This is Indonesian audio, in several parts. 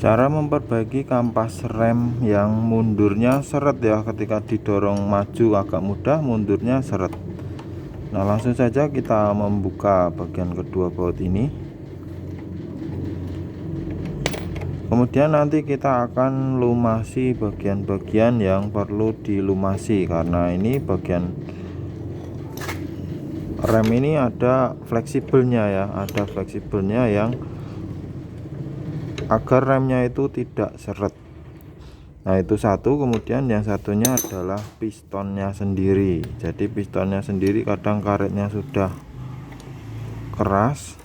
Cara memperbaiki kampas rem yang mundurnya seret ya, ketika didorong maju agak mudah, mundurnya seret. Nah, langsung saja kita membuka bagian kedua baut ini. Kemudian nanti kita akan lumasi bagian-bagian yang perlu dilumasi, karena ini bagian rem ini ada fleksibelnya ya, ada fleksibelnya yang agar remnya itu tidak seret. Nah, itu satu. Kemudian yang satunya adalah pistonnya sendiri. Jadi pistonnya sendiri kadang karetnya sudah keras.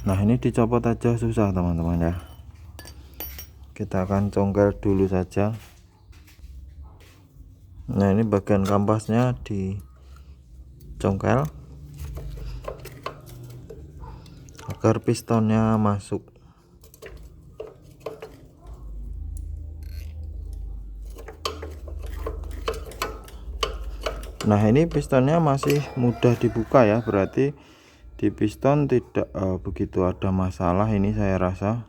Nah, ini dicopot aja susah teman-teman ya. Kita akan congkel dulu saja. Nah, ini bagian kampasnya dicongkel agar pistonnya masuk. Nah, ini pistonnya masih mudah dibuka ya, berarti di piston tidak begitu ada masalah ini, saya rasa.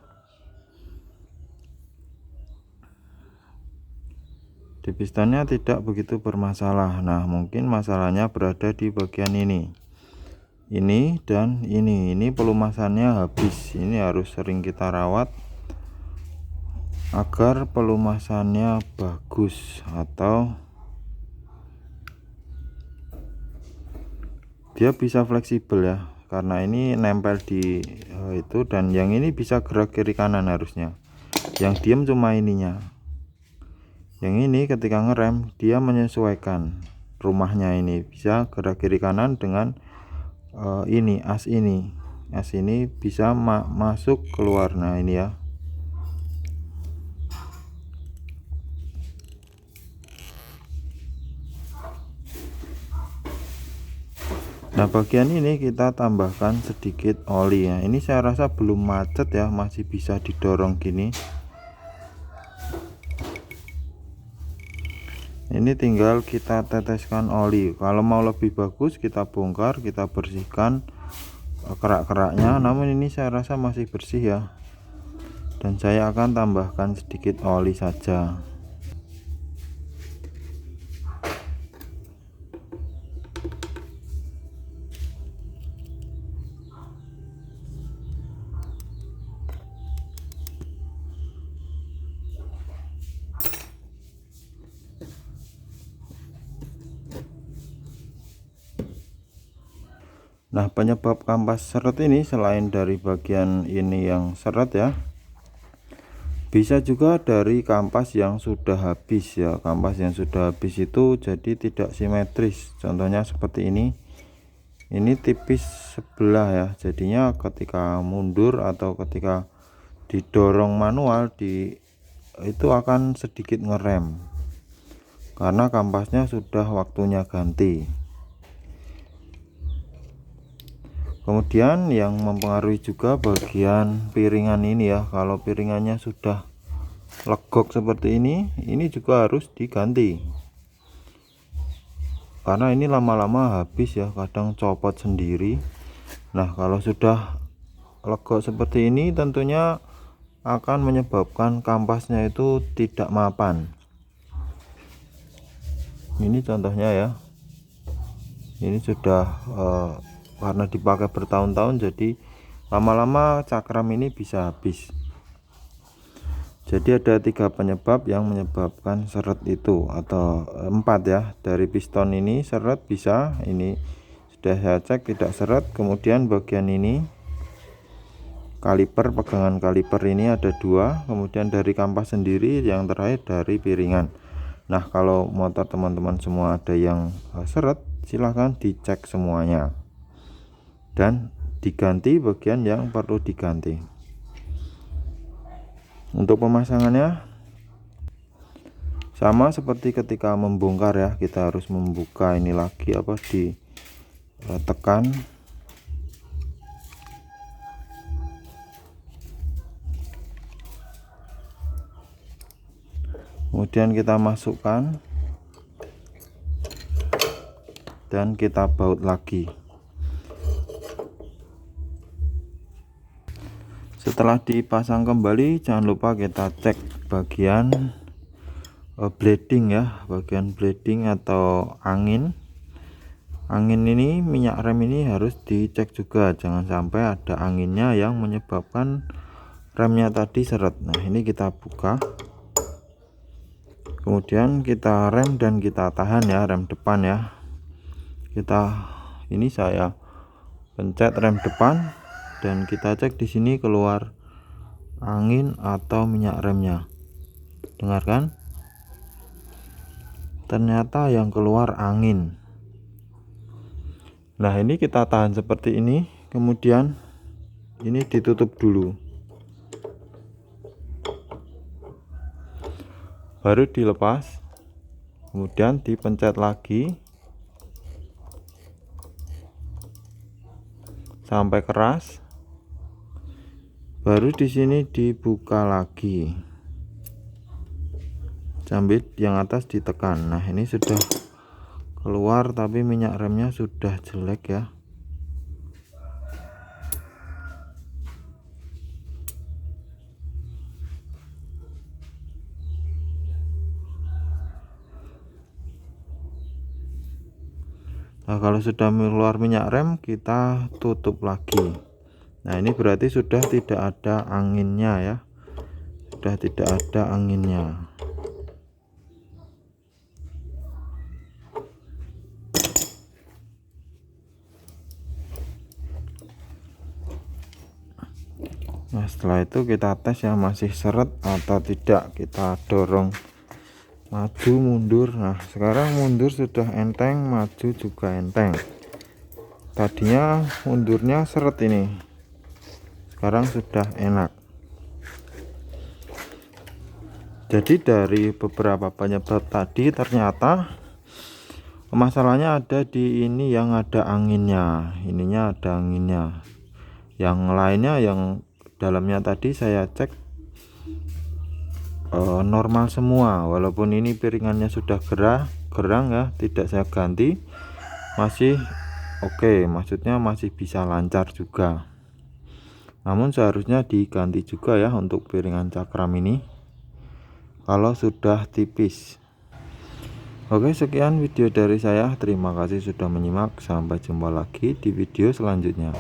Di pistonnya tidak begitu bermasalah. Nah, mungkin masalahnya berada di bagian ini dan ini pelumasannya habis. Ini harus sering kita rawat agar pelumasannya bagus, atau dia bisa fleksibel ya, karena ini nempel di itu, dan yang ini bisa gerak kiri kanan harusnya. Yang diem cuma ininya. Yang ini ketika ngerem dia menyesuaikan rumahnya, ini bisa gerak kiri kanan dengan ini as ini bisa masuk keluar. Nah, ini ya. Nah, bagian ini kita tambahkan sedikit oli ya. Ini saya rasa belum macet ya, masih bisa didorong gini. Ini tinggal kita teteskan oli. Kalau mau lebih bagus kita bongkar, kita bersihkan kerak-keraknya. Namun ini saya rasa masih bersih ya. Dan saya akan tambahkan sedikit oli saja. Nah, penyebab kampas seret ini selain dari bagian ini yang seret ya, bisa juga dari kampas yang sudah habis ya. Kampas yang sudah habis itu jadi tidak simetris. Contohnya seperti ini tipis sebelah ya. Jadinya ketika mundur atau ketika didorong manual itu akan sedikit ngerem, karena kampasnya sudah waktunya ganti. Kemudian yang mempengaruhi juga bagian piringan ini ya. Kalau piringannya sudah legok seperti ini juga harus diganti, karena ini lama-lama habis ya, kadang copot sendiri. Nah, kalau sudah legok seperti ini tentunya akan menyebabkan kampasnya itu tidak mapan. Ini contohnya ya. Ini sudah karena dipakai bertahun-tahun, jadi lama-lama cakram ini bisa habis. Jadi ada 3 penyebab yang menyebabkan seret itu, atau 4 ya. Dari piston ini seret bisa, ini sudah saya cek tidak seret. Kemudian bagian ini kaliper, pegangan kaliper ini ada 2. Kemudian dari kampas sendiri, yang terakhir dari piringan. Nah, kalau motor teman-teman semua ada yang seret, silahkan dicek semuanya dan diganti bagian yang perlu diganti. Untuk pemasangannya sama seperti ketika membongkar ya, kita harus membuka ini lagi ditekan. Kemudian kita masukkan dan kita baut lagi. Setelah dipasang kembali, jangan lupa kita cek bagian bleeding ya, bagian bleeding atau angin ini, minyak rem ini harus dicek juga, jangan sampai ada anginnya yang menyebabkan remnya tadi seret. Nah, ini kita buka, kemudian kita rem dan kita tahan ya, rem depan ya. Ini saya pencet rem depan dan kita cek di sini keluar angin atau minyak remnya. Dengarkan, ternyata yang keluar angin. Nah, ini kita tahan seperti ini, kemudian ini ditutup dulu, baru dilepas, kemudian dipencet lagi sampai keras, baru di sini dibuka lagi, cambit yang atas ditekan. Nah, ini sudah keluar tapi minyak remnya sudah jelek ya. Nah, kalau sudah keluar minyak rem, kita tutup lagi. Nah, ini berarti sudah tidak ada anginnya ya, sudah tidak ada anginnya. Nah, setelah itu kita tes ya, masih seret atau tidak, kita dorong maju mundur. Nah, sekarang mundur sudah enteng, maju juga enteng. Tadinya mundurnya seret, ini sekarang sudah enak. Jadi dari beberapa penyebab tadi, ternyata masalahnya ada di ini yang ada anginnya, ininya ada anginnya. Yang lainnya, yang dalamnya tadi saya cek normal semua, walaupun ini piringannya sudah gerang ya, tidak saya ganti, masih oke, maksudnya masih bisa lancar juga. Namun seharusnya diganti juga ya untuk piringan cakram ini kalau sudah tipis. Oke, sekian video dari saya, terima kasih sudah menyimak, sampai jumpa lagi di video selanjutnya.